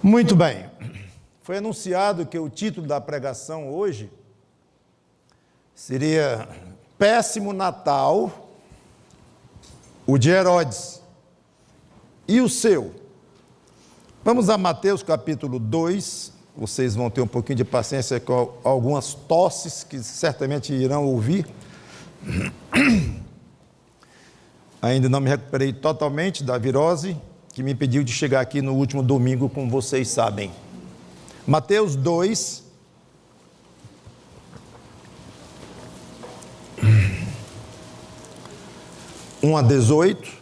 Muito bem. Foi anunciado que o título da pregação hoje seria Péssimo Natal, o de Herodes. E o seu? Vamos a Mateus capítulo 2. Vocês vão ter um pouquinho de paciência com algumas tosses que certamente irão ouvir. Ainda não me recuperei totalmente da virose que me impediu de chegar aqui no último domingo, como vocês sabem. Mateus 2, (1 a 18).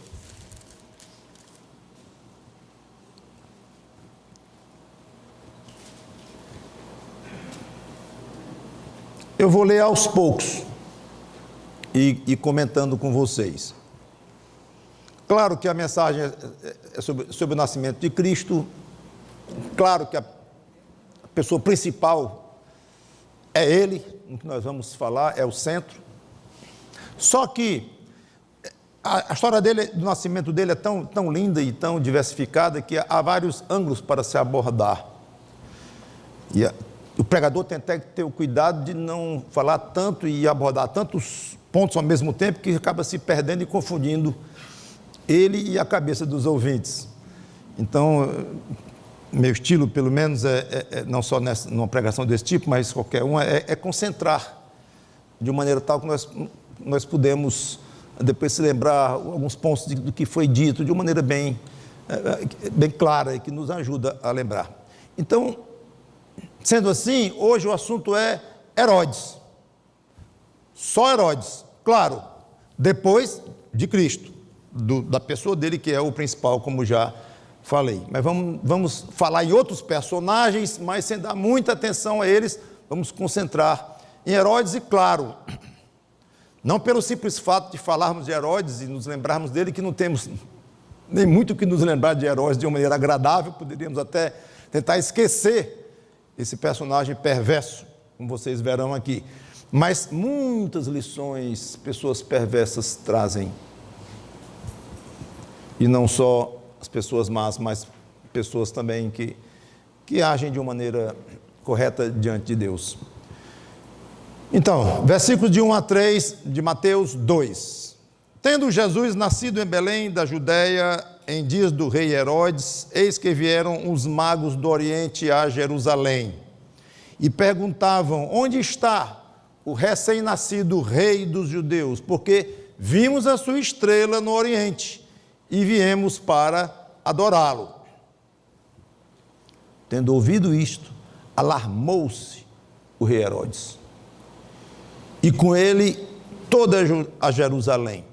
Eu vou ler aos poucos e comentando com vocês. Claro que a mensagem é sobre o nascimento de Cristo. Claro que a pessoa principal é Ele, o que nós vamos falar, é o centro. Só que a história dele, do nascimento dele é tão linda e tão diversificada que há vários ângulos para se abordar. E o pregador tem até que ter o cuidado de não falar tanto e abordar tantos pontos ao mesmo tempo que acaba se perdendo e confundindo ele e a cabeça dos ouvintes. Então, meu estilo, pelo menos, não só numa pregação desse tipo, mas qualquer uma, é concentrar de uma maneira tal que nós podemos depois se lembrar alguns pontos do que foi dito de uma maneira bem clara e que nos ajuda a lembrar. Então, sendo assim, hoje o assunto é Herodes. Só Herodes, claro, depois de Cristo, da pessoa dele que é o principal, como já falei. Mas vamos falar em outros personagens, mas sem dar muita atenção a eles, vamos concentrar em Herodes e, claro, não pelo simples fato de falarmos de Herodes e nos lembrarmos dele, que não temos nem muito que nos lembrar de Herodes de uma maneira agradável, poderíamos até tentar esquecer esse personagem perverso, como vocês verão aqui. Mas muitas lições pessoas perversas trazem. E não só as pessoas más, mas pessoas também que agem de uma maneira correta diante de Deus. Então, versículos de 1 a 3 de Mateus 2. Tendo Jesus nascido em Belém da Judéia, em dias do rei Herodes, eis que vieram os magos do Oriente a Jerusalém e perguntavam: onde está o recém-nascido rei dos judeus? Porque vimos a sua estrela no Oriente e viemos para adorá-lo. Tendo ouvido isto, alarmou-se o rei Herodes, e com ele toda a Jerusalém.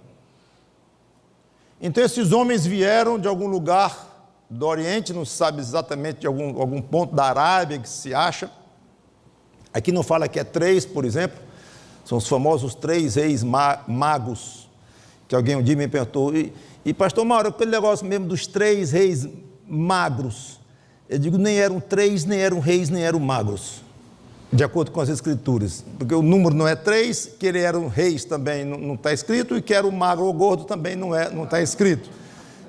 Então esses homens vieram de algum lugar do Oriente, não se sabe exatamente de algum ponto da Arábia que se acha. Aqui não fala que é 3, por exemplo, são os famosos 3 reis magos, que alguém um dia me perguntou, e pastor Mauro, aquele negócio mesmo dos 3 reis magros, eu digo, nem eram 3, nem eram reis, nem eram magros, de acordo com as escrituras, porque o número não é 3, que eles eram reis também não está escrito, e que era o magro ou gordo também não está escrito.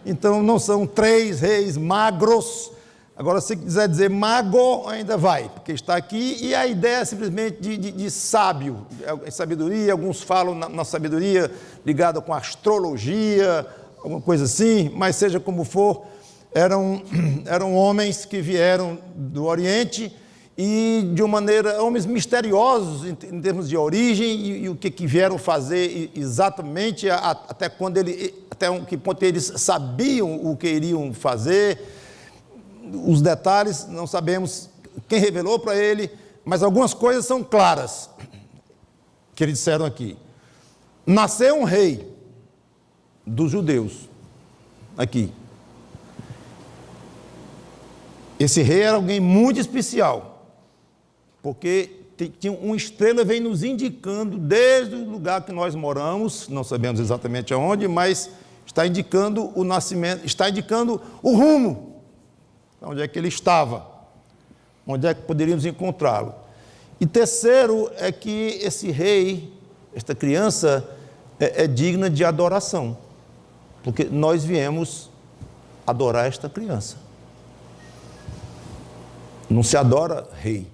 Então não são 3 reis magros. Agora, se quiser dizer mago, ainda vai, porque está aqui, e a ideia é simplesmente de sábio, sabedoria. Alguns falam na sabedoria ligada com astrologia, alguma coisa assim, mas seja como for, eram homens que vieram do Oriente e de uma maneira, homens misteriosos em termos de origem e o que vieram fazer exatamente, até que ponto eles sabiam o que iriam fazer. Os detalhes não sabemos quem revelou para ele, mas algumas coisas são claras que eles disseram aqui. Nasceu um rei dos judeus aqui. Esse rei era alguém muito especial, porque tinha uma estrela vem nos indicando desde o lugar que nós moramos, não sabemos exatamente aonde, mas está indicando o nascimento, está indicando o rumo, onde é que ele estava, onde é que poderíamos encontrá-lo. E terceiro é que esse rei, esta criança, é digna de adoração, porque nós viemos adorar esta criança. não se adora rei.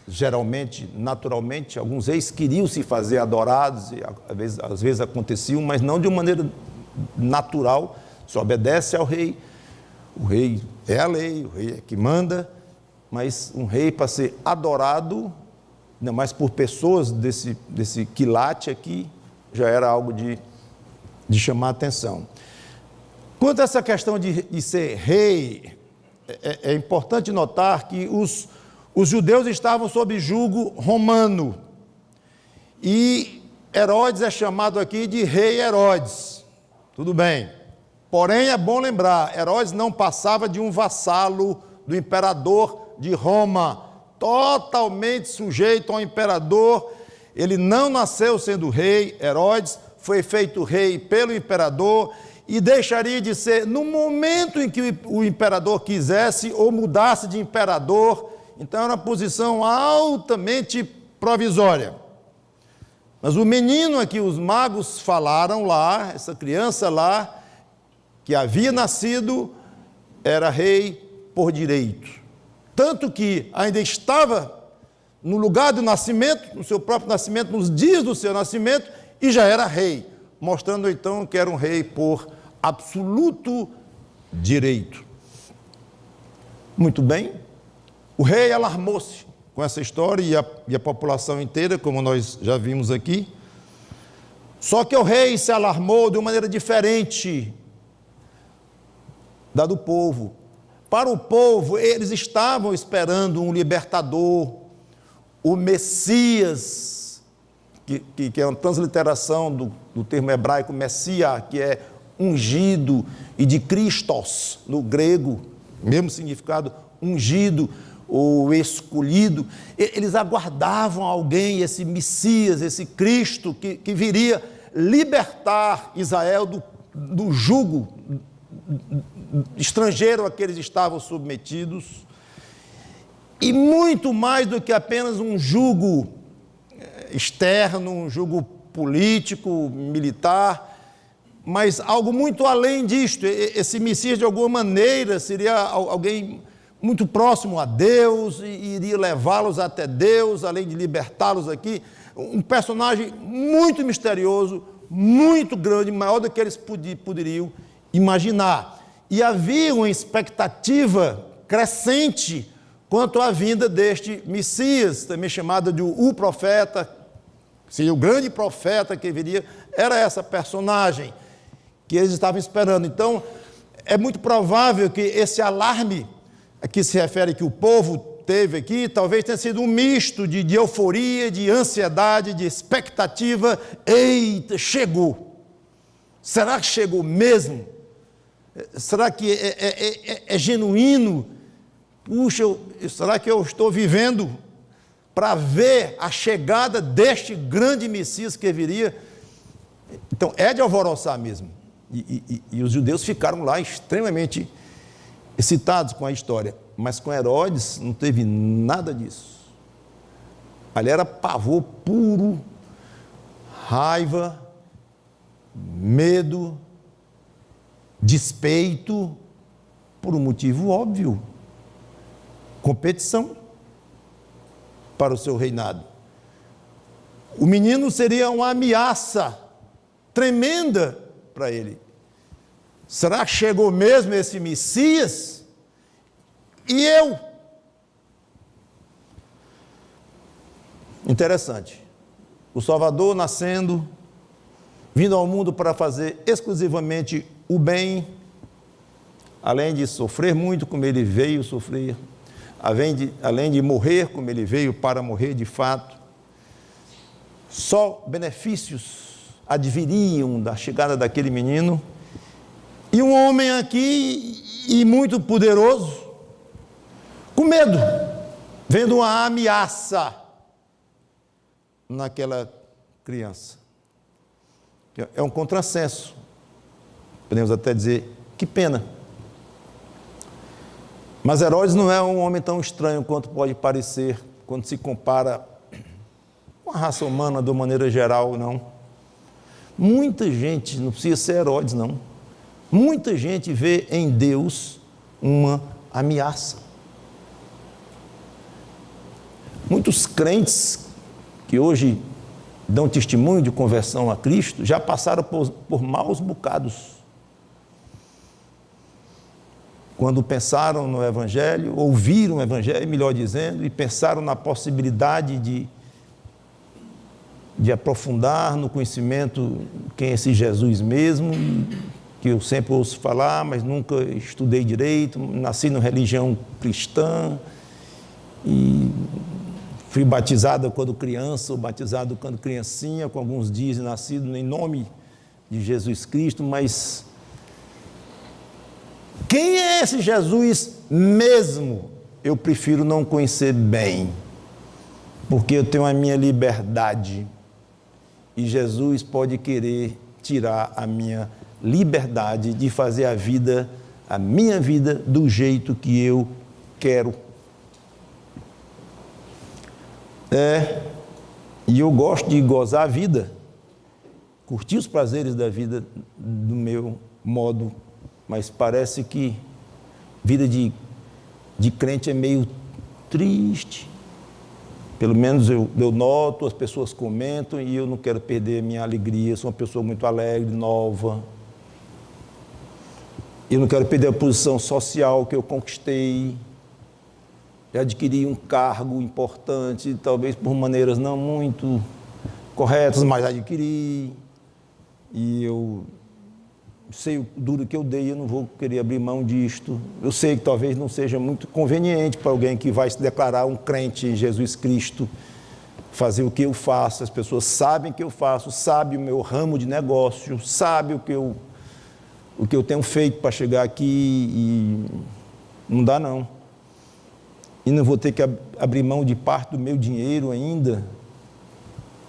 Geralmente, naturalmente, alguns reis queriam se fazer adorados, e às vezes aconteciam, mas não de uma maneira natural. Se obedece ao rei, o rei é a lei, o rei é que manda, mas um rei para ser adorado, ainda mais por pessoas desse quilate aqui, já era algo de chamar a atenção. Quanto a essa questão de ser rei, é importante notar que os judeus estavam sob jugo romano, e Herodes é chamado aqui de rei Herodes, tudo bem, porém é bom lembrar, Herodes não passava de um vassalo do imperador de Roma, totalmente sujeito ao imperador. Ele não nasceu sendo rei. Herodes foi feito rei pelo imperador e deixaria de ser no momento em que o imperador quisesse ou mudasse de imperador. Então era uma posição altamente provisória. Mas o menino a que os magos falaram lá, essa criança lá, que havia nascido, era rei por direito. Tanto que ainda estava no lugar do nascimento, no seu próprio nascimento, nos dias do seu nascimento, e já era rei, mostrando então que era um rei por absoluto direito. Muito bem, o rei alarmou-se com essa história e a população inteira, como nós já vimos aqui. Só que o rei se alarmou de uma maneira diferente da do povo. Para o povo, eles estavam esperando um libertador, o Messias, que é uma transliteração do termo hebraico Messias, que é ungido, e de Christos, no grego, mesmo significado, ungido ou escolhido. Eles aguardavam alguém, esse Messias, esse Cristo, que viria libertar Israel do jugo estrangeiro a que eles estavam submetidos, e muito mais do que apenas um jugo externo, um jugo político, militar, mas algo muito além disto. Esse Messias, de alguma maneira, seria alguém muito próximo a Deus, e iria levá-los até Deus, além de libertá-los aqui. Um personagem muito misterioso, muito grande, maior do que eles poderiam imaginar. E havia uma expectativa crescente quanto à vinda deste Messias, também chamado de o profeta, seria o grande profeta que viria, era essa personagem que eles estavam esperando. Então, é muito provável que esse alarme a que se refere que o povo teve aqui, talvez tenha sido um misto de euforia, de ansiedade, de expectativa. Eita, chegou! Será que chegou mesmo? Será que é genuíno? Puxa, será que eu estou vivendo para ver a chegada deste grande Messias que viria? Então, é de alvoroçar mesmo. E os judeus ficaram lá extremamente excitados com a história. Mas com Herodes não teve nada disso. Ali era pavor puro, raiva, medo, despeito, por um motivo óbvio: competição para o seu reinado. O menino seria uma ameaça tremenda para ele. Será que chegou mesmo esse Messias? E eu? Interessante. O Salvador nascendo, vindo ao mundo para fazer exclusivamente o bem, além de sofrer muito como ele veio sofrer, além de morrer como ele veio para morrer de fato. Só benefícios adviriam da chegada daquele menino, e um homem aqui, e muito poderoso, com medo, vendo uma ameaça naquela criança. É um contrassenso. Podemos até dizer, que pena. Mas Herodes não é um homem tão estranho quanto pode parecer, quando se compara com a raça humana de uma maneira geral, não. Muita gente, não precisa ser Herodes, não. Muita gente vê em Deus uma ameaça. Muitos crentes que hoje dão testemunho de conversão a Cristo já passaram por maus bocados. Quando pensaram no Evangelho, ouviram o Evangelho, melhor dizendo, e pensaram na possibilidade de aprofundar no conhecimento quem é esse Jesus mesmo, que eu sempre ouço falar, mas nunca estudei direito, nasci numa religião cristã e fui batizado quando criança, ou batizado quando criancinha, com alguns dias de nascido em nome de Jesus Cristo, mas quem é esse Jesus mesmo? Eu prefiro não conhecer bem, porque eu tenho a minha liberdade e Jesus pode querer tirar a minha liberdade de fazer a minha vida do jeito que eu quero. E eu gosto de gozar a vida, curtir os prazeres da vida do meu modo, mas parece que vida de crente é meio triste. Pelo menos eu noto, as pessoas comentam e eu não quero perder a minha alegria. Eu sou uma pessoa muito alegre, nova. Eu não quero perder a posição social que eu conquistei. Já adquiri um cargo importante, talvez por maneiras não muito corretas, mas adquiri. E eu sei o duro que eu dei, eu não vou querer abrir mão disto. Eu sei que talvez não seja muito conveniente para alguém que vai se declarar um crente em Jesus Cristo fazer o que eu faço. As pessoas sabem o que eu faço, sabem o meu ramo de negócio, sabem o que eu tenho feito para chegar aqui e não dá não. E não vou ter que abrir mão de parte do meu dinheiro ainda,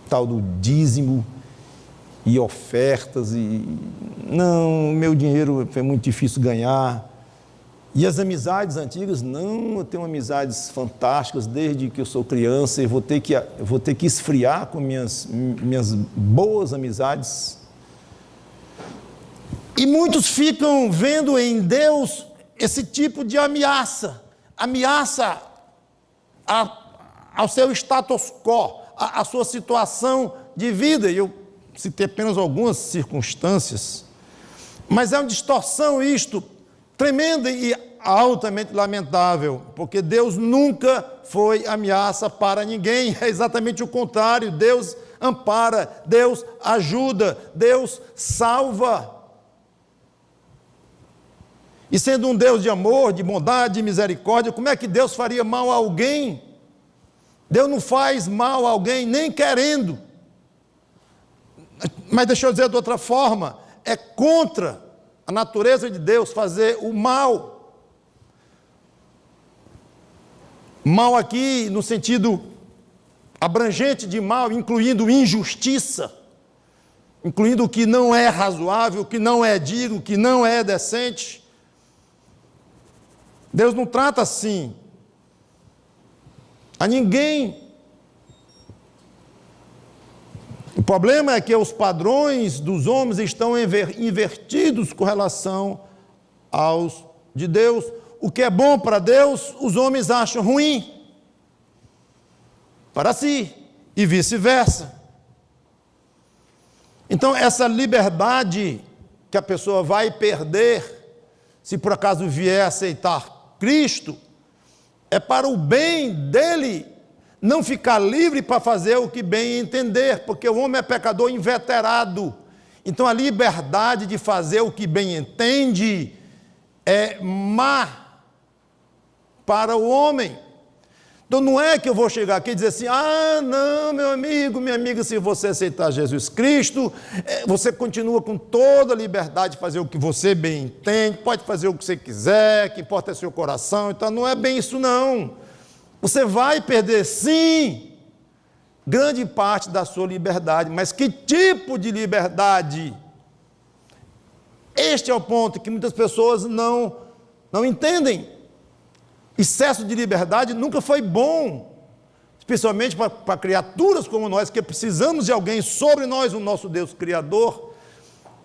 tal do dízimo e ofertas, não, meu dinheiro foi muito difícil ganhar. E as amizades antigas, não, eu tenho amizades fantásticas desde que eu sou criança, e vou ter que esfriar com minhas boas amizades. E muitos ficam vendo em Deus esse tipo de ameaça ao seu status quo, à sua situação de vida. E eu citei apenas algumas circunstâncias, mas é uma distorção isto, tremenda e altamente lamentável, porque Deus nunca foi ameaça para ninguém, é exatamente o contrário. Deus ampara, Deus ajuda, Deus salva. E sendo um Deus de amor, de bondade, de misericórdia, como é que Deus faria mal a alguém? Deus não faz mal a alguém, nem querendo. Mas deixa eu dizer de outra forma, é contra a natureza de Deus fazer o mal. Mal aqui no sentido abrangente de mal, incluindo injustiça, incluindo o que não é razoável, o que não é digno, o que não é decente. Deus não trata assim a ninguém. O problema é que os padrões dos homens estão invertidos com relação aos de Deus. O que é bom para Deus, os homens acham ruim para si, e vice-versa. Então, essa liberdade que a pessoa vai perder, se por acaso vier a aceitar Cristo, é para o bem dele, não ficar livre para fazer o que bem entender, porque o homem é pecador inveterado. Então a liberdade de fazer o que bem entende é má para o homem. Então não é que eu vou chegar aqui e dizer assim, não, meu amigo, minha amiga, se você aceitar Jesus Cristo, você continua com toda a liberdade de fazer o que você bem entende, pode fazer o que você quiser, que importa é seu coração. Então não é bem isso não. Você vai perder sim grande parte da sua liberdade, mas que tipo de liberdade? Este é o ponto que muitas pessoas não entendem. Excesso de liberdade nunca foi bom, especialmente para criaturas como nós, que precisamos de alguém sobre nós, o nosso Deus Criador,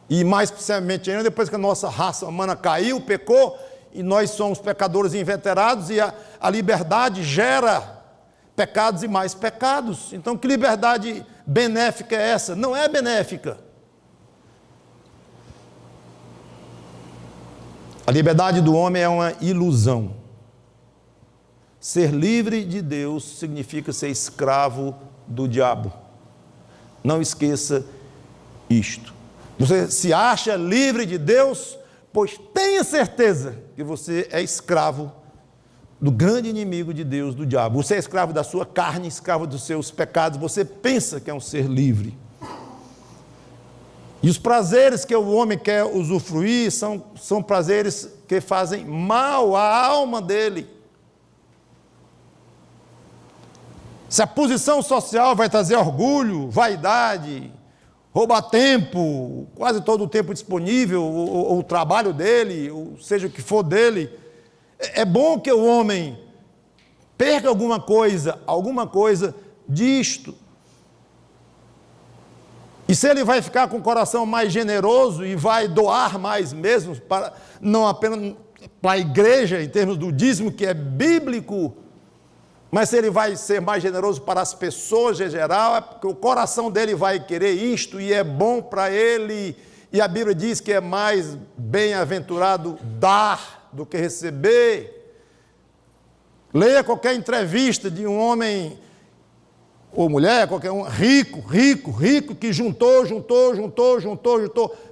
e mais especialmente ainda depois que a nossa raça humana caiu, pecou, e nós somos pecadores inveterados, e a liberdade gera pecados e mais pecados. Então, que liberdade benéfica é essa? Não é benéfica. A liberdade do homem é uma ilusão. Ser livre de Deus significa ser escravo do diabo. Não esqueça isto. Você se acha livre de Deus, pois tenha certeza que você é escravo do grande inimigo de Deus, do diabo. Você é escravo da sua carne, escravo dos seus pecados. Você pensa que é um ser livre. E os prazeres que o homem quer usufruir são prazeres que fazem mal à alma dele. Se a posição social vai trazer orgulho, vaidade, roubar tempo, quase todo o tempo disponível, ou o trabalho dele, ou seja o que for dele, é bom que o homem perca alguma coisa disto. E se ele vai ficar com o coração mais generoso e vai doar mais mesmo, não apenas para a igreja, em termos do dízimo, que é bíblico, mas se ele vai ser mais generoso para as pessoas em geral, é porque o coração dele vai querer isto e é bom para ele. E a Bíblia diz que é mais bem-aventurado dar do que receber. Leia qualquer entrevista de um homem ou mulher, qualquer um, rico, que juntou.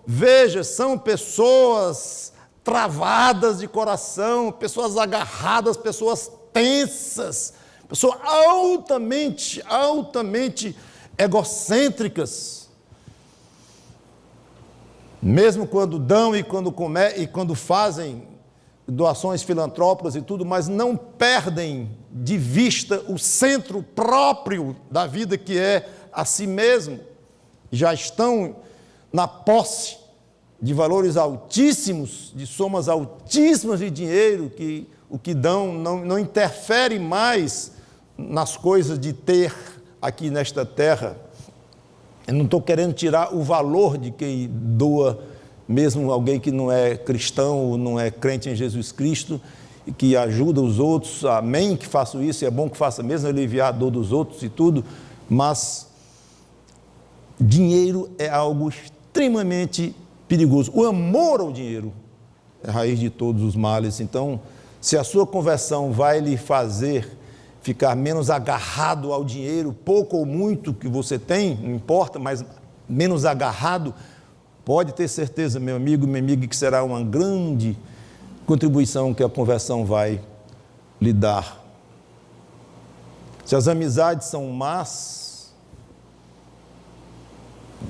Veja, são pessoas travadas de coração, pessoas agarradas, pessoas tensas, pessoas altamente egocêntricas. Mesmo quando dão e quando fazem doações filantrópicas e tudo, mas não perdem de vista o centro próprio da vida, que é a si mesmo. Já estão na posse de valores altíssimos, de somas altíssimas de dinheiro, que o que dão não interfere mais nas coisas de ter aqui nesta terra. Eu não estou querendo tirar o valor de quem doa, mesmo alguém que não é cristão ou não é crente em Jesus Cristo, e que ajuda os outros, amém, que faço isso, é bom que faça mesmo, aliviar a dor dos outros e tudo, mas dinheiro é algo extremamente perigoso. O amor ao dinheiro é a raiz de todos os males. Então, se a sua conversão vai lhe fazer ficar menos agarrado ao dinheiro, pouco ou muito que você tem, não importa, mas menos agarrado, pode ter certeza, meu amigo, minha amiga, que será uma grande contribuição que a conversão vai lhe dar. Se as amizades são más,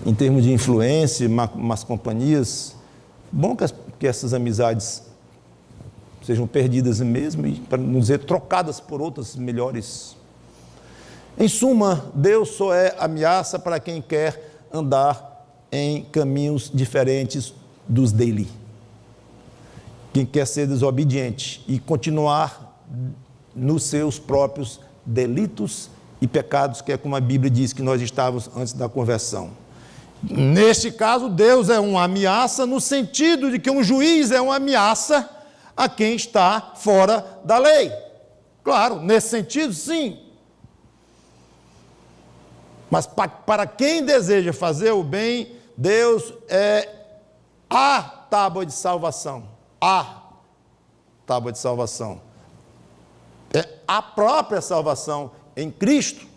em termos de influência, más companhias, bom que essas amizades sejam perdidas mesmo, e, para não dizer, trocadas por outras melhores. Em suma, Deus só é ameaça para quem quer andar em caminhos diferentes dos dele. Quem quer ser desobediente e continuar nos seus próprios delitos e pecados, que é como a Bíblia diz que nós estávamos antes da conversão. Neste caso, Deus é uma ameaça no sentido de que um juiz é uma ameaça a quem está fora da lei. Claro, nesse sentido, sim. Mas para quem deseja fazer o bem, Deus é a tábua de salvação. A tábua de salvação. É a própria salvação em Cristo.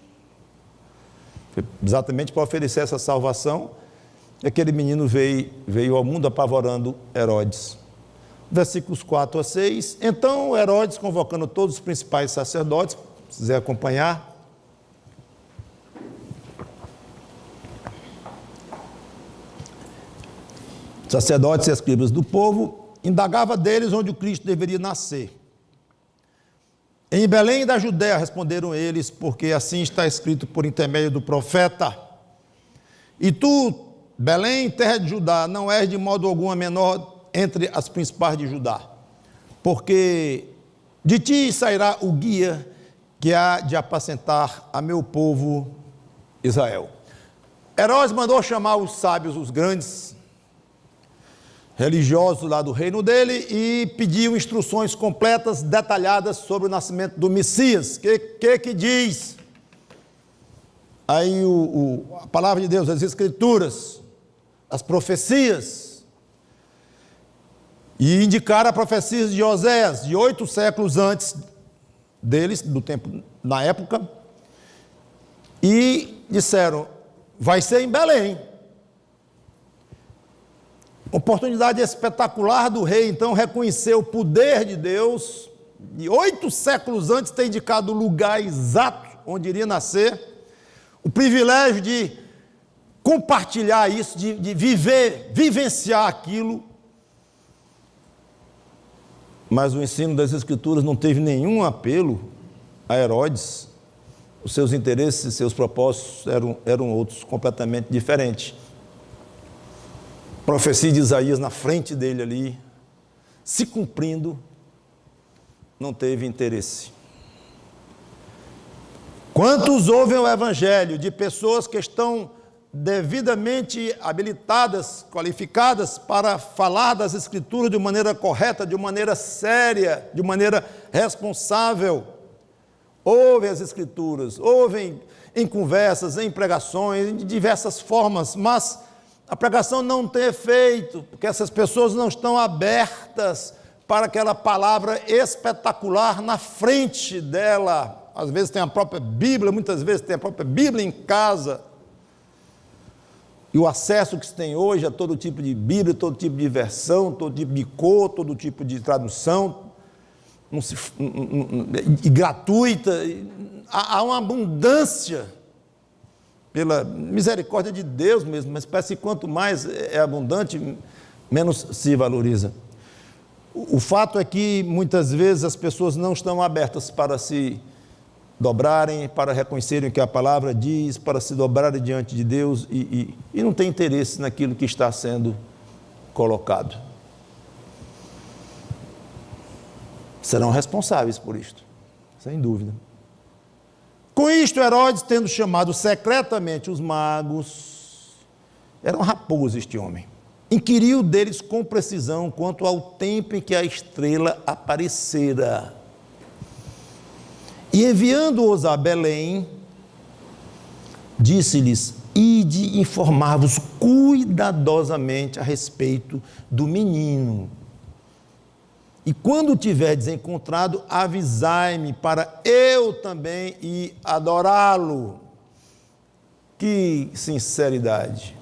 Exatamente para oferecer essa salvação, aquele menino veio ao mundo apavorando Herodes. Versículos 4 a 6. Então Herodes, convocando todos os principais sacerdotes, se quiser acompanhar, sacerdotes e escribas do povo, indagava deles onde o Cristo deveria nascer. Em Belém da Judéia, responderam eles, porque assim está escrito por intermédio do profeta. E tu, Belém, terra de Judá, não és de modo algum a menor entre as principais de Judá, porque de ti sairá o guia que há de apacentar a meu povo Israel. Herodes mandou chamar os sábios, os grandes, religiosos lá do reino dele e pediu instruções completas, detalhadas sobre o nascimento do Messias. Que diz? Aí a palavra de Deus, as Escrituras, as profecias, e indicaram a profecia de Oséias, de 8 séculos antes deles, do tempo, na época, e disseram, vai ser em Belém. Oportunidade espetacular do rei, então, reconhecer o poder de Deus, de 8 séculos antes ter indicado o lugar exato onde iria nascer, o privilégio de compartilhar isso, de vivenciar aquilo. Mas o ensino das Escrituras não teve nenhum apelo a Herodes. Os seus interesses e seus propósitos eram outros, completamente diferentes. A profecia de Isaías na frente dele ali, se cumprindo, não teve interesse. Quantos ouvem o Evangelho de pessoas que estão devidamente habilitadas, qualificadas para falar das Escrituras de maneira correta, de maneira séria, de maneira responsável, ouvem as Escrituras, ouvem em conversas, em pregações, de diversas formas, mas a pregação não tem efeito, porque essas pessoas não estão abertas para aquela palavra espetacular na frente dela. Às vezes tem a própria Bíblia, muitas vezes tem a própria Bíblia em casa. E o acesso que se tem hoje a todo tipo de Bíblia, todo tipo de versão, todo tipo de cor, todo tipo de tradução, e gratuita, há uma abundância, pela misericórdia de Deus mesmo, mas parece que quanto mais é abundante, menos se valoriza. O fato é que muitas vezes as pessoas não estão abertas para se dobrarem, para reconhecerem o que a palavra diz, para se dobrarem diante de Deus e não tem interesse naquilo que está sendo colocado. Serão responsáveis por isto, sem dúvida. Com isto, Herodes, tendo chamado secretamente os magos, era um raposo este homem, inquiriu deles com precisão quanto ao tempo em que a estrela aparecera. E enviando-os a Belém, disse-lhes, ide informar-vos cuidadosamente a respeito do menino. E quando o tiverdes encontrado, avisai-me para eu também ir adorá-lo. Que sinceridade!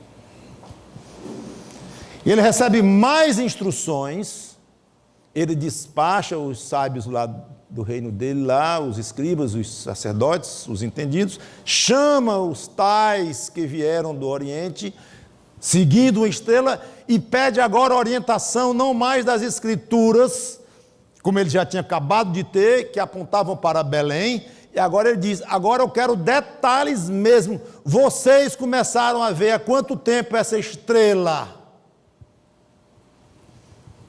Ele recebe mais instruções, ele despacha os sábios lá do reino dele, lá, os escribas, os sacerdotes, os entendidos, chama os tais que vieram do Oriente, seguindo uma estrela, e pede agora orientação, não mais das Escrituras, como ele já tinha acabado de ter, que apontavam para Belém, e agora ele diz, agora eu quero detalhes mesmo, vocês começaram a ver há quanto tempo essa estrela?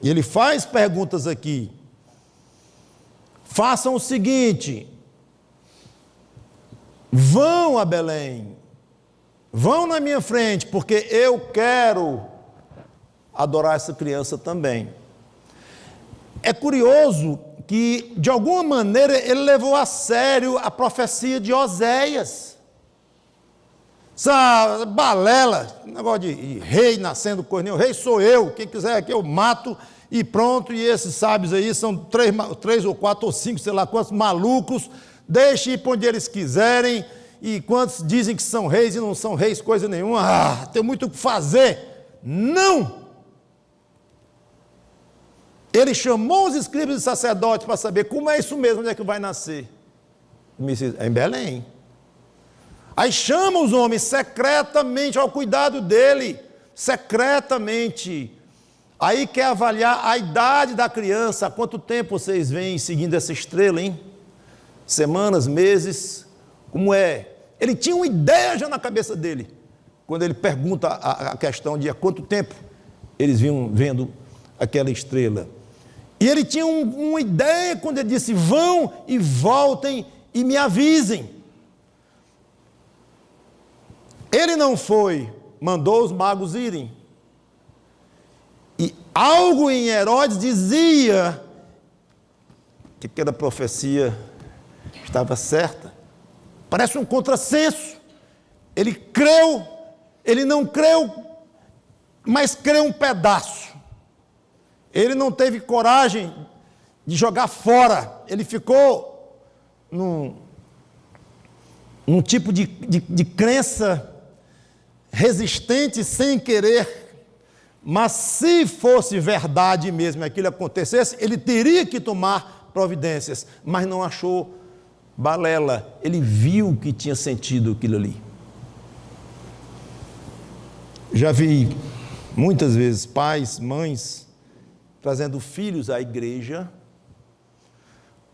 E ele faz perguntas aqui. Façam o seguinte, vão a Belém, vão na minha frente, porque eu quero adorar essa criança também. É curioso que, de alguma maneira, ele levou a sério a profecia de Oséias. Essa balela, negócio de rei nascendo coisa nenhuma, rei sou eu, quem quiser aqui eu mato e pronto, e esses sábios aí são 3 ou 4 ou 5, sei lá quantos malucos, deixem ir para onde eles quiserem, e quantos dizem que são reis e não são reis coisa nenhuma, tem muito o que fazer. Não! Ele chamou os escribas e sacerdotes para saber como é isso mesmo, onde é que vai nascer. É em Belém. Aí chama os homens secretamente ao cuidado dele, secretamente. Aí quer avaliar a idade da criança, há quanto tempo vocês vêm seguindo essa estrela, hein? Semanas, meses, como é? Ele tinha uma ideia já na cabeça dele, quando ele pergunta a questão de há quanto tempo eles vinham vendo aquela estrela. E ele tinha uma ideia quando ele disse, vão e voltem e me avisem. Ele não foi, mandou os magos irem. E Algo em Herodes dizia que aquela profecia estava certa. Parece um contrassenso. Ele creu, ele não creu, mas creu um pedaço. Ele não teve coragem de jogar fora. Ele ficou num tipo de crença resistente sem querer. Mas se fosse verdade mesmo aquilo acontecesse, ele teria que tomar providências, mas não achou balela. Ele viu que tinha sentido aquilo ali. Já vi muitas vezes pais, mães, trazendo filhos à igreja,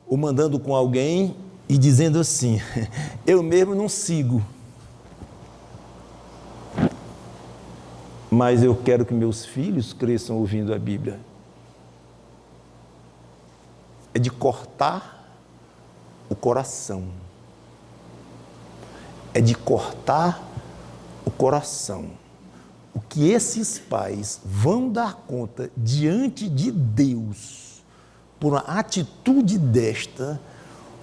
ou mandando com alguém e dizendo assim: eu mesmo não sigo, mas eu quero que meus filhos cresçam ouvindo a Bíblia. É de cortar o coração. É de cortar o coração. O que esses pais vão dar conta diante de Deus por uma atitude desta,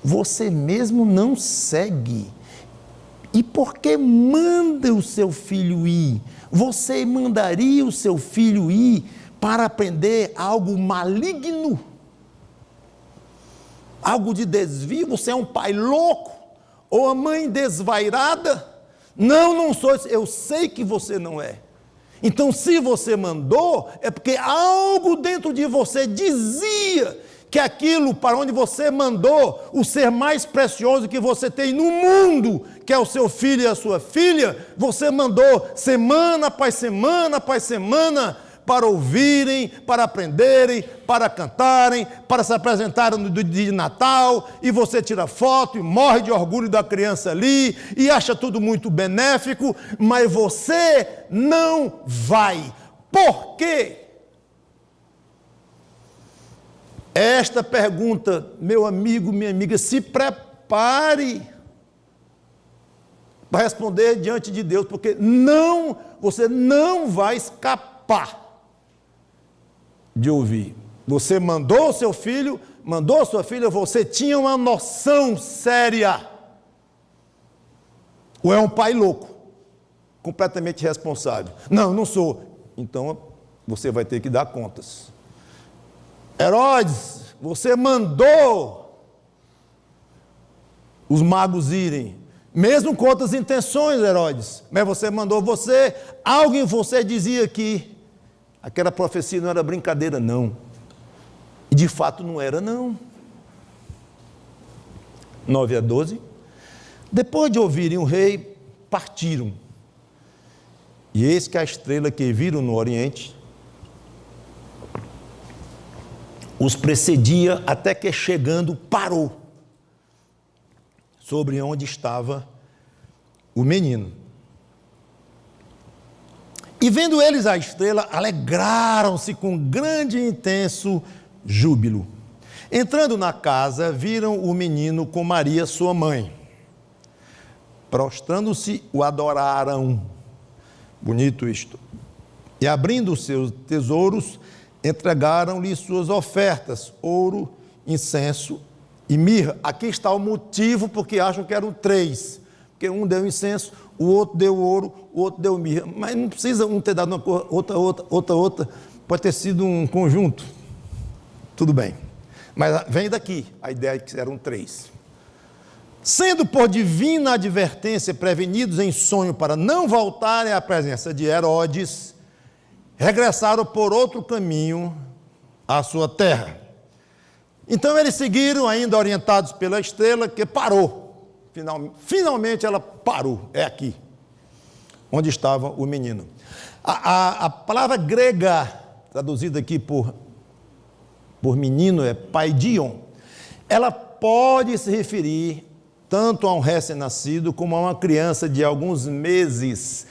você mesmo não segue. E por que manda o seu filho ir? Você mandaria o seu filho ir para aprender algo maligno? Algo de desvio? Você é um pai louco? Ou a mãe desvairada? Não, não sou. Eu sei que você não é. Então, se você mandou, é porque algo dentro de você dizia que aquilo para onde você mandou, o ser mais precioso que você tem no mundo, que é o seu filho e a sua filha, você mandou semana após semana após semana, para ouvirem, para aprenderem, para cantarem, para se apresentarem no dia de Natal, e você tira foto e morre de orgulho da criança ali, e acha tudo muito benéfico, mas você não vai. Por quê? Esta pergunta, meu amigo, minha amiga, se prepare para responder diante de Deus, porque você não vai escapar de ouvir. Você mandou o seu filho, mandou a sua filha, você tinha uma noção séria. Ou é um pai louco, completamente irresponsável? Não, não sou. Então, você vai ter que dar contas. Herodes, você mandou os magos irem, mesmo com outras intenções, Herodes, mas você mandou algo em você dizia que aquela profecia não era brincadeira, não. E de fato não era, não. 9-12. Depois de ouvirem o rei, partiram. E eis que a estrela que viram no oriente os precedia até que, chegando, parou sobre onde estava o menino. E vendo eles a estrela, alegraram-se com grande e intenso júbilo. Entrando na casa, viram o menino com Maria, sua mãe. Prostrando-se, o adoraram. Bonito isto. E abrindo os seus tesouros, entregaram-lhe suas ofertas, ouro, incenso e mirra. Aqui está o motivo porque acham que eram 3. Porque um deu incenso, o outro deu ouro, o outro deu mirra. Mas não precisa um ter dado uma cor, outra. Pode ter sido um conjunto. Tudo bem. Mas vem daqui a ideia de que eram 3. Sendo por divina advertência prevenidos em sonho para não voltarem à presença de Herodes, regressaram por outro caminho à sua terra. Então eles seguiram, ainda orientados pela estrela, que parou. Finalmente ela parou, é aqui, onde estava o menino. A palavra grega, traduzida aqui por menino, é paidion. Ela pode se referir tanto a um recém-nascido como a uma criança de alguns meses,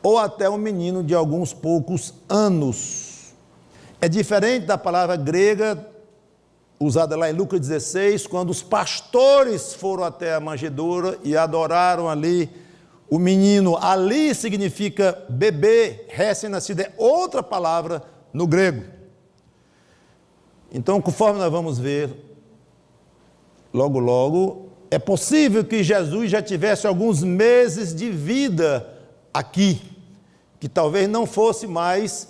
ou até um menino de alguns poucos anos. É diferente da palavra grega usada lá em Lucas 16, quando os pastores foram até a manjedoura e adoraram ali o menino. Ali significa bebê, recém-nascido, é outra palavra no grego. Então, conforme nós vamos ver, logo, logo, é possível que Jesus já tivesse alguns meses de vida aqui, que talvez não fosse mais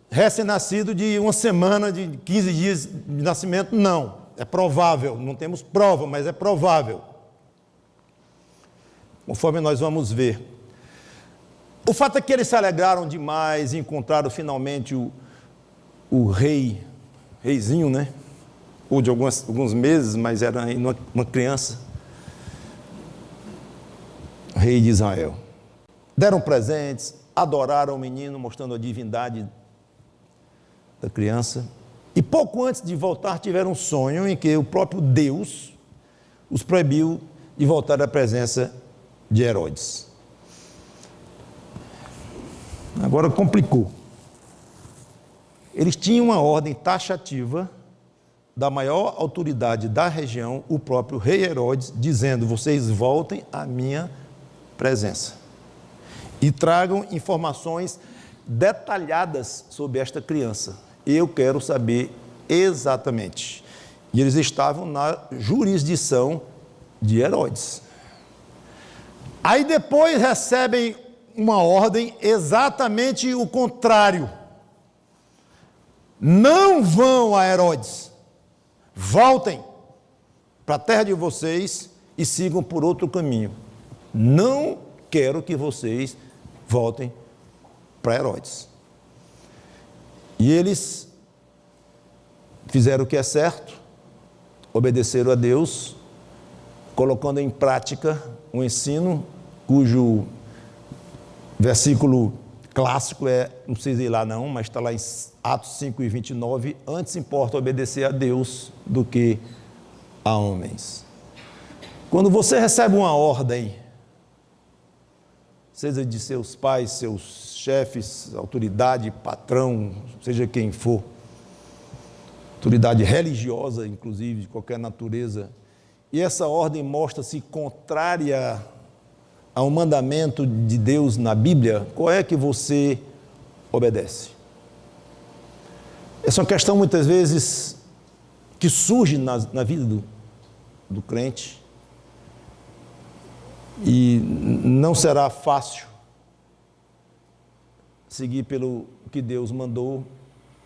recém-nascido de uma semana, de 15 dias de nascimento, não. É provável, não temos prova, mas é provável. Conforme nós vamos ver. O fato é que eles se alegraram demais e encontraram finalmente o reizinho, né? Ou de alguns meses, mas era ainda uma criança. Rei de Israel. Deram presentes, adoraram o menino, mostrando a divindade da criança. E pouco antes de voltar, tiveram um sonho em que o próprio Deus os proibiu de voltar à presença de Herodes. Agora complicou. Eles tinham uma ordem taxativa da maior autoridade da região, o próprio rei Herodes, dizendo: vocês voltem à minha presença e tragam informações detalhadas sobre esta criança. Eu quero saber exatamente. E eles estavam na jurisdição de Herodes. Aí depois recebem uma ordem exatamente o contrário. Não vão a Herodes. Voltem para a terra de vocês e sigam por outro caminho. Não quero que vocês voltem para Herodes. E eles fizeram o que é certo, obedeceram a Deus, colocando em prática um ensino cujo versículo clássico não precisa ir lá não, mas está lá em Atos 5:29, antes importa obedecer a Deus do que a homens. Quando você recebe uma ordem, seja de seus pais, seus chefes, autoridade, patrão, seja quem for, autoridade religiosa, inclusive, de qualquer natureza, e essa ordem mostra-se contrária a um mandamento de Deus na Bíblia, qual é que você obedece? Essa é uma questão, muitas vezes, que surge na vida do crente, e não será fácil seguir pelo que Deus mandou,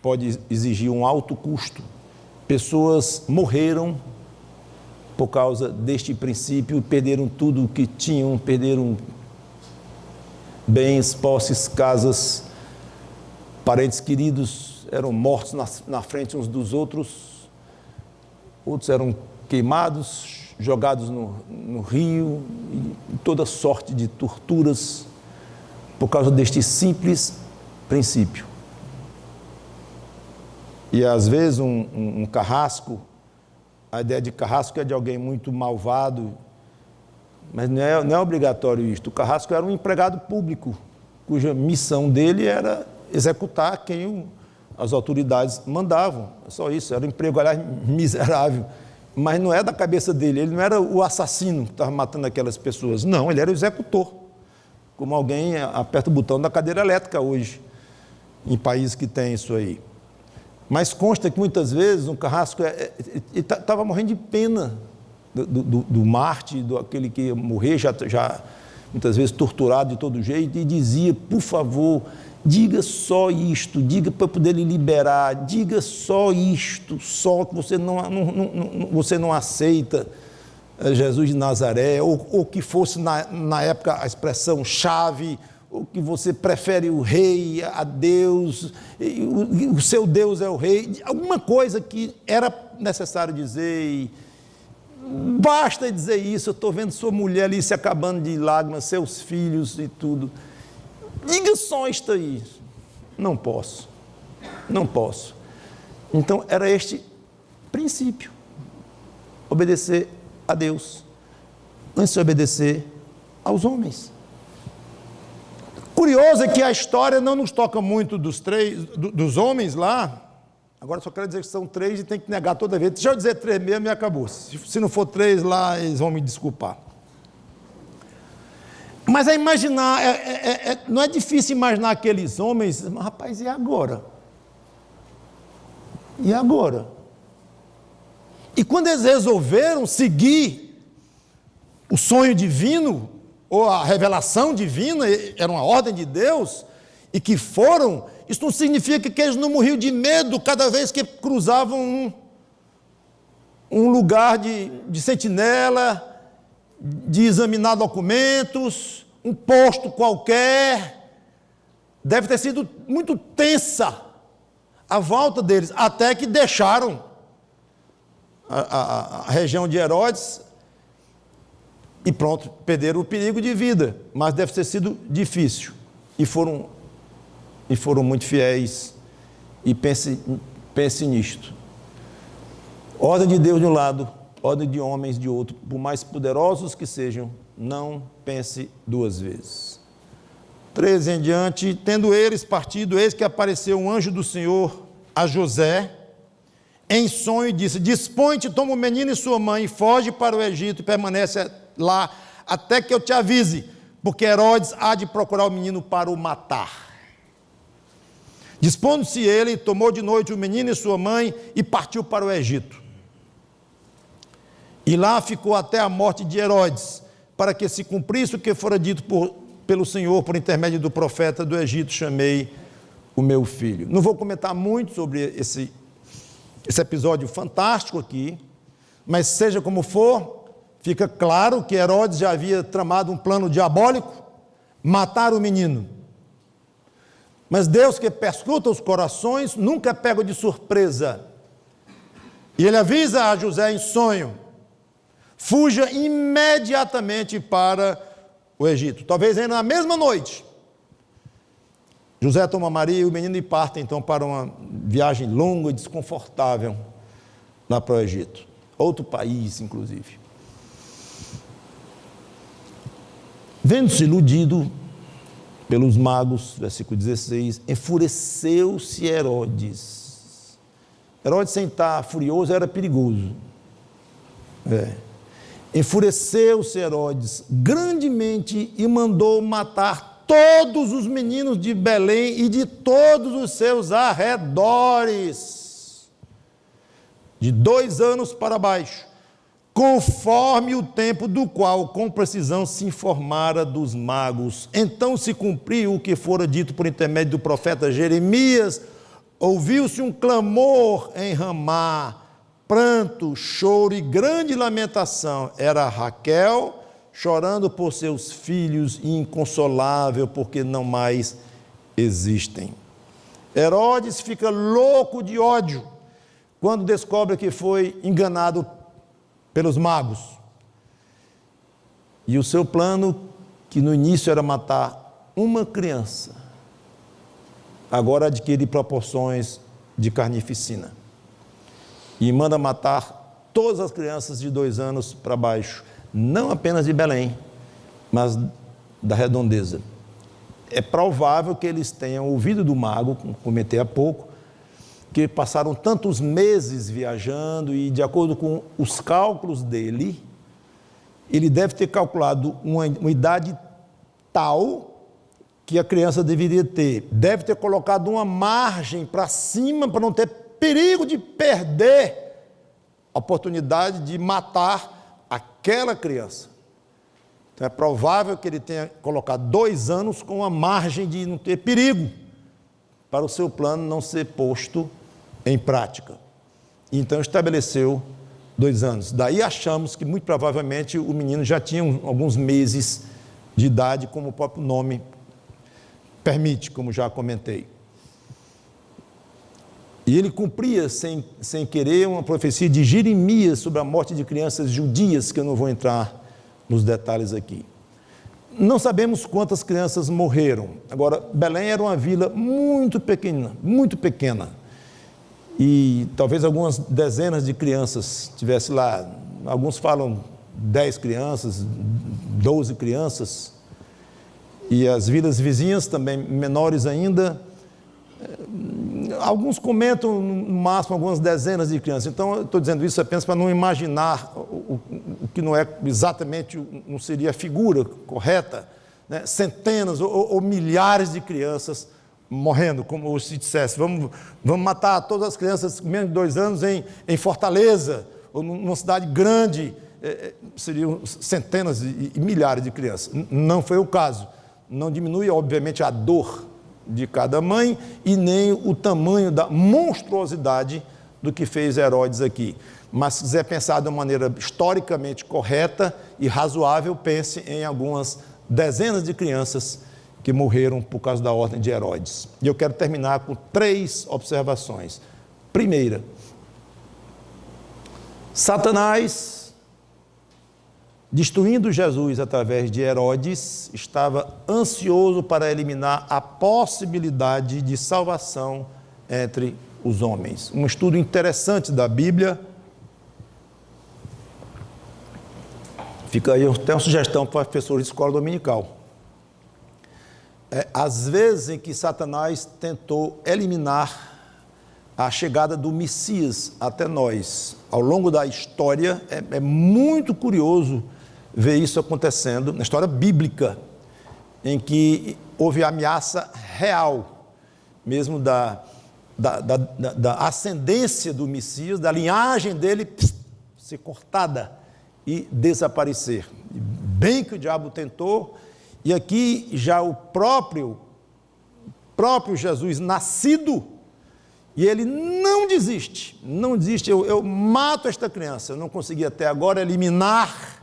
pode exigir um alto custo. Pessoas morreram por causa deste princípio, perderam tudo o que tinham, perderam bens, posses, casas, parentes queridos eram mortos na frente uns dos outros, outros eram queimados, jogados no rio, e toda sorte de torturas por causa deste simples princípio. E às vezes um carrasco, a ideia de carrasco é de alguém muito malvado, mas não é obrigatório isto. O carrasco era um empregado público, cuja missão dele era executar quem as autoridades mandavam. É só isso, era um emprego, aliás, miserável. Mas não é da cabeça dele, ele não era o assassino que estava matando aquelas pessoas. Não, ele era o executor. Como alguém aperta o botão da cadeira elétrica hoje, em países que tem isso aí. Mas consta que muitas vezes um carrasco estava morrendo de pena do Marte, daquele que ia morrer, já muitas vezes torturado de todo jeito, e dizia: por favor, diga só isto, diga para eu poder lhe liberar, diga só isto, só que você não aceita Jesus de Nazaré, ou que fosse na época a expressão chave, ou que você prefere o rei a Deus, o seu Deus é o rei, alguma coisa que era necessário dizer, e basta dizer isso. Eu estou vendo sua mulher ali se acabando de lágrimas, seus filhos e tudo, diga só isto aí. Não posso. Então era este princípio: obedecer a Deus antes de obedecer aos homens. Curioso é que a história não nos toca muito dos homens lá. Agora só quero dizer que são 3 e tem que negar toda vez. Deixa eu dizer 3 mesmo e acabou. Se não for 3 lá, eles vão me desculpar. Mas é imaginar, não é difícil imaginar aqueles homens, rapaz, e agora? E agora? E quando eles resolveram seguir o sonho divino, ou a revelação divina, era uma ordem de Deus, e que foram, isso não significa que eles não morriam de medo cada vez que cruzavam um lugar de sentinela, de examinar documentos, um posto qualquer. Deve ter sido muito tensa a volta deles, até que deixaram a região de Herodes e pronto, perderam o perigo de vida, mas deve ter sido difícil. E foram muito fiéis. E pense nisto. Ordem de Deus de um lado, ordem de homens de outro, por mais poderosos que sejam, não pense duas vezes. 13 em diante, tendo eles partido, eis que apareceu um anjo do Senhor a José, em sonho, e disse: dispõe-te, toma o menino e sua mãe, foge para o Egito e permanece lá, até que eu te avise, porque Herodes há de procurar o menino para o matar. Dispondo-se ele, tomou de noite o menino e sua mãe, e partiu para o Egito. E lá ficou até a morte de Herodes, para que se cumprisse o que fora dito pelo Senhor, por intermédio do profeta: do Egito chamei o meu filho. Não vou comentar muito sobre esse episódio fantástico aqui, mas seja como for, fica claro que Herodes já havia tramado um plano diabólico, matar o menino. Mas Deus, que perscruta os corações, nunca é pego de surpresa. E ele avisa a José em sonho: fuja imediatamente para o Egito. Talvez ainda na mesma noite. José toma Maria e o menino e parte então para uma viagem longa e desconfortável lá para o Egito. Outro país, inclusive. Vendo-se iludido pelos magos, versículo 16, enfureceu-se Herodes. Herodes, sem estar furioso, era perigoso. Enfureceu-se Herodes grandemente e mandou matar todos os meninos de Belém e de todos os seus arredores, de 2 anos para baixo, conforme o tempo do qual com precisão se informara dos magos. Então se cumpriu o que fora dito por intermédio do profeta Jeremias: ouviu-se um clamor em Ramá, pranto, choro e grande lamentação. Era Raquel chorando por seus filhos e inconsolável, porque não mais existem. Herodes fica louco de ódio quando descobre que foi enganado pelos magos. E o seu plano, que no início era matar uma criança, agora adquire proporções de carnificina. E manda matar todas as crianças de 2 anos para baixo, não apenas de Belém, mas da redondeza. É provável que eles tenham ouvido do mago, como comentei há pouco, que passaram tantos meses viajando e, de acordo com os cálculos dele, ele deve ter calculado uma idade tal que a criança deveria ter. Deve ter colocado uma margem para cima para não ter perigo de perder a oportunidade de matar aquela criança. Então é provável que ele tenha colocado 2 anos com a margem de não ter perigo, para o seu plano não ser posto em prática. Então estabeleceu 2 anos. Daí achamos que muito provavelmente o menino já tinha alguns meses de idade, como o próprio nome permite, como já comentei. E ele cumpria, sem querer, uma profecia de Jeremias sobre a morte de crianças judias, que eu não vou entrar nos detalhes aqui. Não sabemos quantas crianças morreram. Agora, Belém era uma vila muito pequena. E talvez algumas dezenas de crianças tivesse lá. Alguns falam 10 crianças, 12 crianças. E as vilas vizinhas também menores ainda. Alguns comentam no máximo algumas dezenas de crianças. Então eu estou dizendo isso apenas para não imaginar o que não é exatamente, não seria a figura correta, né? Centenas ou milhares de crianças morrendo, como se dissesse: vamos matar todas as crianças com menos de 2 anos em Fortaleza, ou numa cidade grande, seriam centenas e milhares de crianças. Não foi o caso. Não diminui, obviamente, a dor de cada mãe e nem o tamanho da monstruosidade do que fez Herodes aqui. Mas se quiser pensar de uma maneira historicamente correta e razoável, pense em algumas dezenas de crianças que morreram por causa da ordem de Herodes. E eu quero terminar com 3 observações. Primeira, Satanás, destruindo Jesus através de Herodes, estava ansioso para eliminar a possibilidade de salvação entre os homens. Um estudo interessante da Bíblia. Fica aí até uma sugestão para professores de escola dominical. Às vezes em que Satanás tentou eliminar a chegada do Messias até nós, ao longo da história, é muito curioso ver isso acontecendo, na história bíblica, em que houve ameaça real, mesmo da ascendência do Messias, da linhagem dele ser cortada e desaparecer. Bem que o diabo tentou, e aqui já o próprio Jesus nascido, e ele não desiste, eu mato esta criança. Eu não consegui até agora eliminar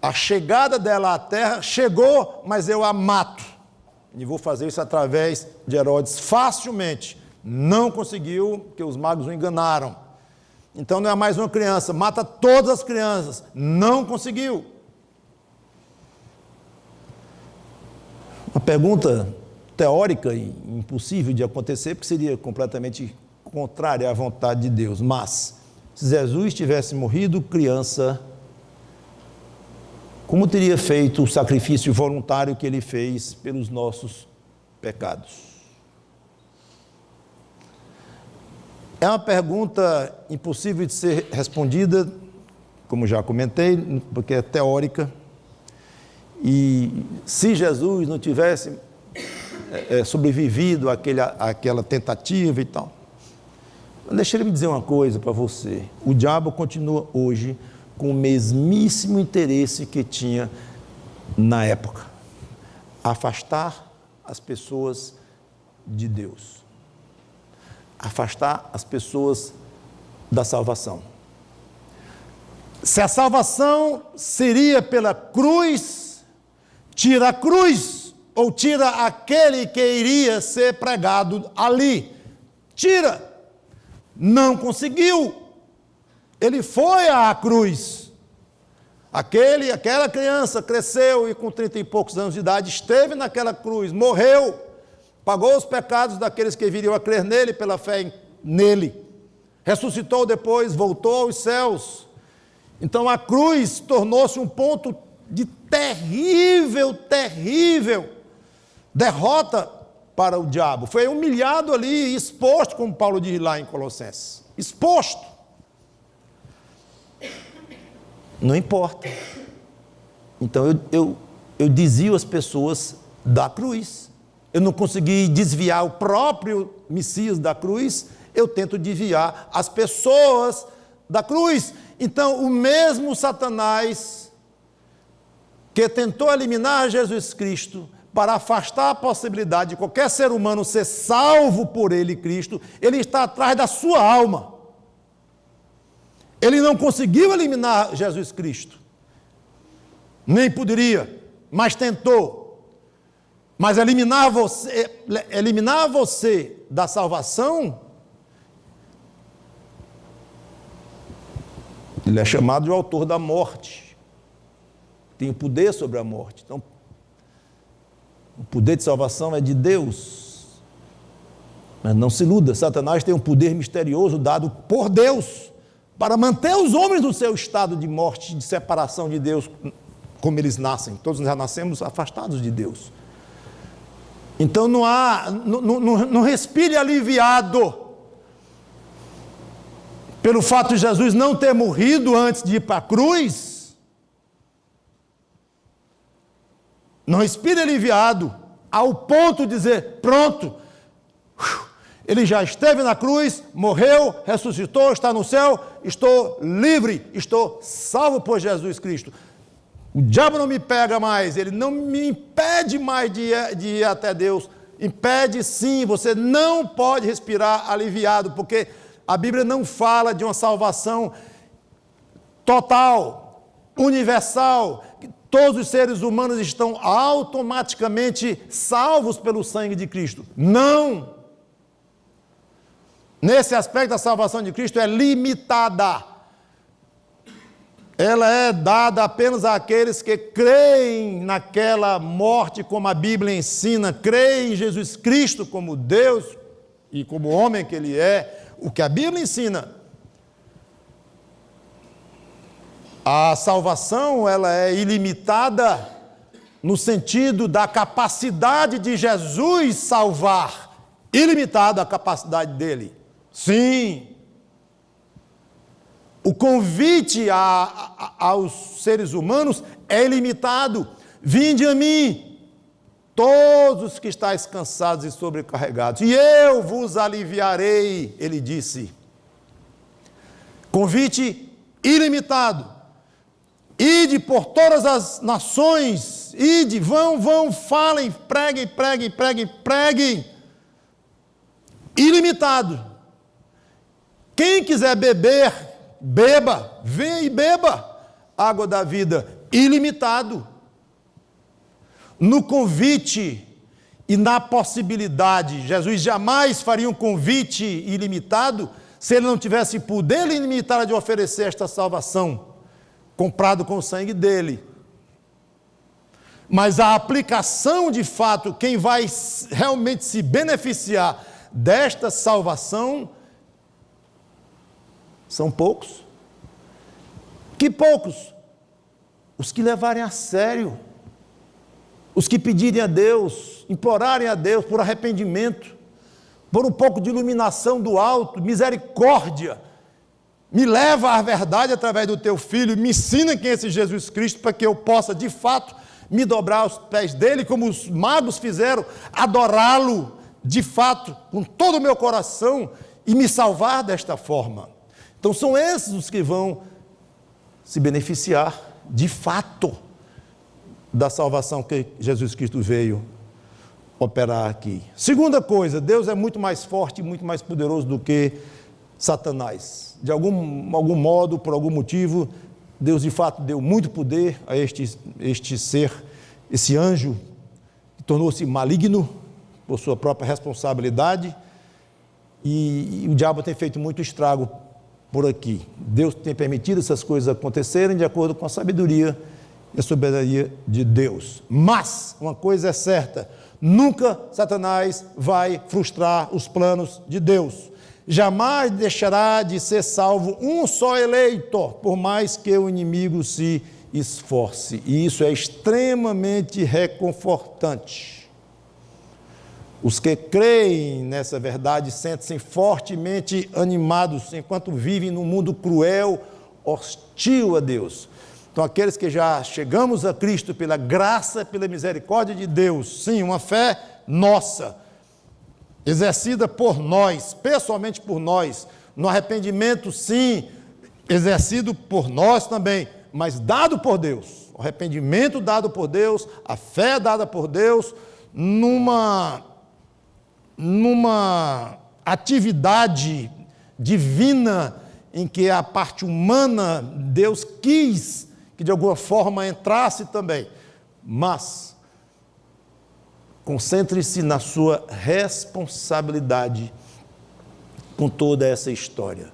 a chegada dela à terra, chegou, mas eu a mato, e vou fazer isso através de Herodes facilmente. Não conseguiu, porque os magos o enganaram. Então não é mais uma criança, mata todas as crianças. Não conseguiu. Uma pergunta teórica e impossível de acontecer, porque seria completamente contrária à vontade de Deus. Mas, se Jesus tivesse morrido criança, como teria feito o sacrifício voluntário que ele fez pelos nossos pecados? É uma pergunta impossível de ser respondida, como já comentei, porque é teórica. E se Jesus não tivesse sobrevivido àquela tentativa e tal. Deixa eu me dizer uma coisa para você. O diabo continua hoje com o mesmíssimo interesse que tinha na época. Afastar as pessoas de Deus. Afastar as pessoas da salvação. Se a salvação seria pela cruz, tira a cruz, ou tira aquele que iria ser pregado ali. Tira. Não conseguiu. Ele foi à cruz. Aquela criança cresceu e com 30 e poucos anos de idade esteve naquela cruz, morreu, pagou os pecados daqueles que viriam a crer nele pela fé nele. Ressuscitou depois, voltou aos céus. Então a cruz tornou-se um ponto de terrível derrota para o diabo. Foi humilhado ali, exposto, como Paulo diz lá em Colossenses. Exposto. Não importa. Então eu desvio as pessoas da cruz. Eu não consegui desviar o próprio Messias da cruz, eu tento desviar as pessoas da cruz. Então o mesmo Satanás que tentou eliminar Jesus Cristo para afastar a possibilidade de qualquer ser humano ser salvo por ele, Cristo, ele está atrás da sua alma. Ele não conseguiu eliminar Jesus Cristo, nem poderia, mas tentou. Mas eliminar você da salvação, ele é chamado de autor da morte, tem o poder sobre a morte. Então, o poder de salvação é de Deus, mas não se iluda, Satanás tem um poder misterioso dado por Deus, para manter os homens no seu estado de morte, de separação de Deus, como eles nascem. Todos já nascemos afastados de Deus. Então não respire aliviado pelo fato de Jesus não ter morrido antes de ir para a cruz. Não respire aliviado ao ponto de dizer, pronto, Ele já esteve na cruz, morreu, ressuscitou, está no céu, estou livre, estou salvo por Jesus Cristo. O diabo não me pega mais, ele não me impede mais de ir até Deus. Impede sim, você não pode respirar aliviado, porque a Bíblia não fala de uma salvação total, universal, que todos os seres humanos estão automaticamente salvos pelo sangue de Cristo. Não! Nesse aspecto, a salvação de Cristo é limitada. Ela é dada apenas àqueles que creem naquela morte, como a Bíblia ensina, creem em Jesus Cristo como Deus e como homem que Ele é, o que a Bíblia ensina. A salvação, ela é ilimitada no sentido da capacidade de Jesus salvar, ilimitada a capacidade dele. Sim. O convite aos seres humanos é ilimitado. Vinde a mim, todos os que estáis cansados e sobrecarregados, e eu vos aliviarei, ele disse. Convite ilimitado. Ide por todas as nações, ide, vão, falem, preguem. Ilimitado. Quem quiser beber, beba, venha e beba, água da vida, ilimitado. No convite e na possibilidade, Jesus jamais faria um convite ilimitado se ele não tivesse poder ilimitado de oferecer esta salvação, comprado com o sangue dele. Mas a aplicação de fato, quem vai realmente se beneficiar desta salvação, são poucos. Que poucos? Os que levarem a sério, os que pedirem a Deus, implorarem a Deus por arrependimento, por um pouco de iluminação do alto, misericórdia, me leva à verdade através do teu Filho, me ensina quem é esse Jesus Cristo, para que eu possa, de fato, me dobrar aos pés dele, como os magos fizeram, adorá-lo, de fato, com todo o meu coração, e me salvar desta forma. Então, são esses os que vão se beneficiar, de fato, da salvação que Jesus Cristo veio operar aqui. Segunda coisa, Deus é muito mais forte e muito mais poderoso do que Satanás. De algum modo, por algum motivo, Deus de fato deu muito poder a este ser, esse anjo, que tornou-se maligno por sua própria responsabilidade, e o diabo tem feito muito estrago por aqui. Deus tem permitido essas coisas acontecerem de acordo com a sabedoria e a soberania de Deus. Mas, uma coisa é certa, nunca Satanás vai frustrar os planos de Deus. Jamais deixará de ser salvo um só eleito, por mais que o inimigo se esforce. E isso é extremamente reconfortante. Os que creem nessa verdade sentem-se fortemente animados enquanto vivem num mundo cruel, hostil a Deus. Então, aqueles que já chegamos a Cristo pela graça, pela misericórdia de Deus, sim, uma fé nossa, exercida por nós, pessoalmente por nós, no arrependimento, sim, exercido por nós também, mas dado por Deus, o arrependimento dado por Deus, a fé dada por Deus, numa atividade divina em que a parte humana, Deus quis que de alguma forma entrasse também, mas concentre-se na sua responsabilidade com toda essa história.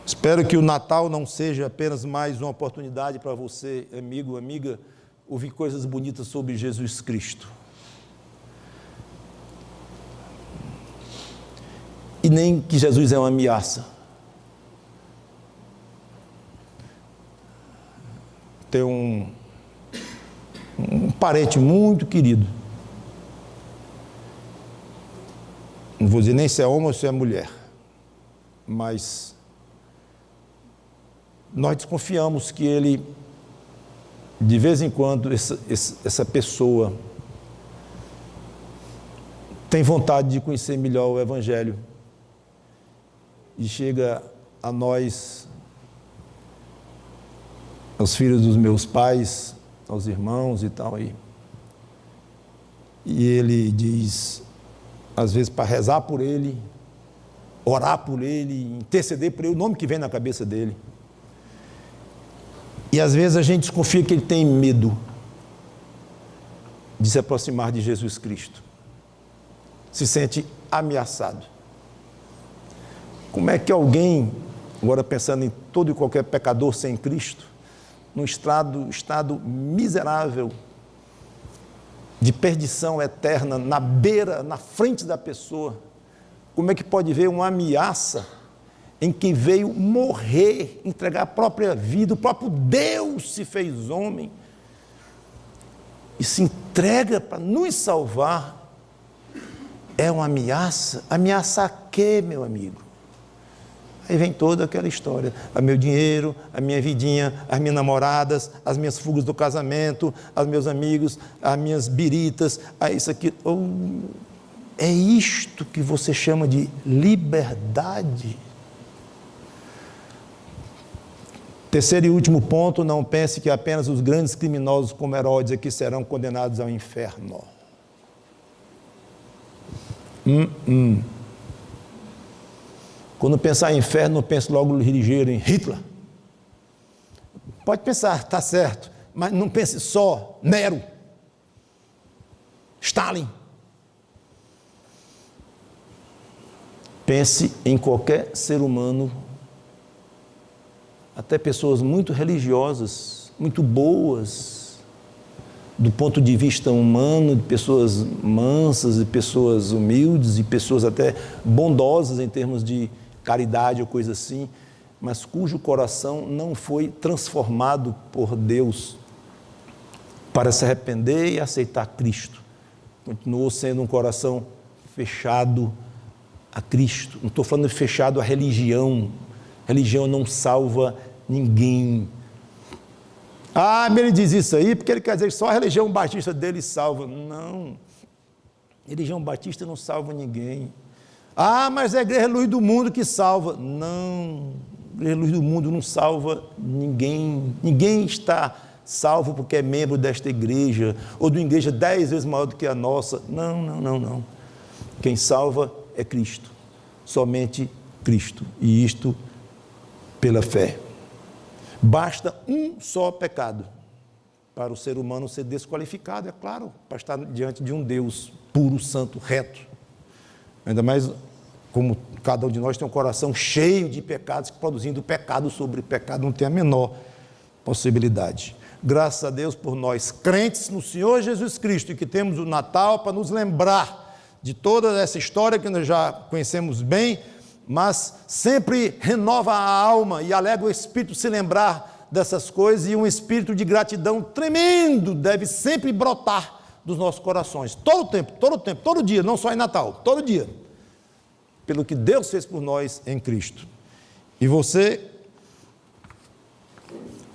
Espero que o Natal não seja apenas mais uma oportunidade para você, amigo, amiga, ouvir coisas bonitas sobre Jesus Cristo. E nem que Jesus é uma ameaça. Tem um parente muito querido, não vou dizer nem se é homem ou se é mulher, mas nós desconfiamos que ele, de vez em quando, essa pessoa tem vontade de conhecer melhor o Evangelho e chega a nós, aos filhos dos meus pais, aos irmãos e tal aí. E ele diz, às vezes para rezar por ele, orar por ele, interceder por ele, o nome que vem na cabeça dele. E às vezes a gente desconfia que ele tem medo de se aproximar de Jesus Cristo. Se sente ameaçado. Como é que alguém, agora pensando em todo e qualquer pecador sem Cristo, num estado miserável, de perdição eterna, na beira, na frente da pessoa, como é que pode ver uma ameaça em quem veio morrer, entregar a própria vida, o próprio Deus se fez homem e se entrega para nos salvar? É uma ameaça? Ameaça a quê, meu amigo? Aí vem toda aquela história, o meu dinheiro, a minha vidinha, as minhas namoradas, as minhas fugas do casamento, os meus amigos, as minhas biritas, isso aqui. É isto que você chama de liberdade? Terceiro e último ponto, não pense que apenas os grandes criminosos como Herodes aqui serão condenados ao inferno. Quando pensar em inferno, não pense logo ligeiro em Hitler. Pode pensar, está certo, mas não pense só Nero, Stalin. Pense em qualquer ser humano, até pessoas muito religiosas, muito boas, do ponto de vista humano, de pessoas mansas, de pessoas humildes, e pessoas até bondosas em termos de caridade ou coisa assim, mas cujo coração não foi transformado por Deus para se arrepender e aceitar Cristo. Continuou sendo um coração fechado a Cristo. Não estou falando de fechado à religião. Religião não salva ninguém. Mas ele diz isso aí porque ele quer dizer que só a religião batista dele salva. Não. A religião batista não salva ninguém. Mas é a Igreja Luz do Mundo que salva. Não. A Igreja Luz do Mundo não salva ninguém. Ninguém está salvo porque é membro desta igreja ou de uma igreja 10 vezes maior do que a nossa. Não. Quem salva é Cristo. Somente Cristo. E isto pela fé. Basta um só pecado para o ser humano ser desqualificado, é claro, para estar diante de um Deus puro, santo, reto. Ainda mais como cada um de nós tem um coração cheio de pecados, produzindo pecado sobre pecado, não tem a menor possibilidade. Graças a Deus por nós, crentes no Senhor Jesus Cristo, e que temos o Natal para nos lembrar de toda essa história que nós já conhecemos bem, mas sempre renova a alma e alegra o espírito se lembrar dessas coisas, e um espírito de gratidão tremendo deve sempre brotar dos nossos corações, todo o tempo, todo dia, não só em Natal, todo dia, pelo que Deus fez por nós em Cristo. E você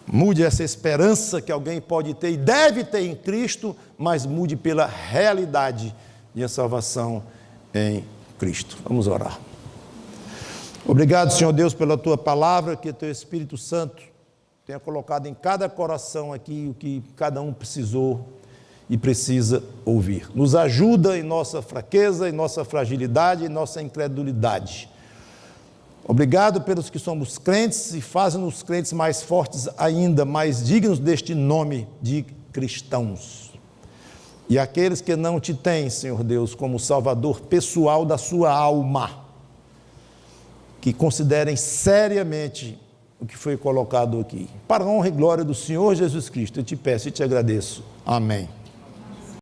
mude essa esperança que alguém pode ter e deve ter em Cristo, mas mude pela realidade de a salvação em Cristo. Vamos orar. Obrigado, Senhor Deus, pela Tua palavra, que o Teu Espírito Santo tenha colocado em cada coração aqui o que cada um precisou e precisa ouvir. Nos ajuda em nossa fraqueza, em nossa fragilidade, em nossa incredulidade. Obrigado pelos que somos crentes e fazem-nos crentes mais fortes ainda, mais dignos deste nome de cristãos. E aqueles que não Te têm, Senhor Deus, como Salvador pessoal da sua alma, que considerem seriamente o que foi colocado aqui. Para a honra e glória do Senhor Jesus Cristo, eu Te peço e Te agradeço. Amém.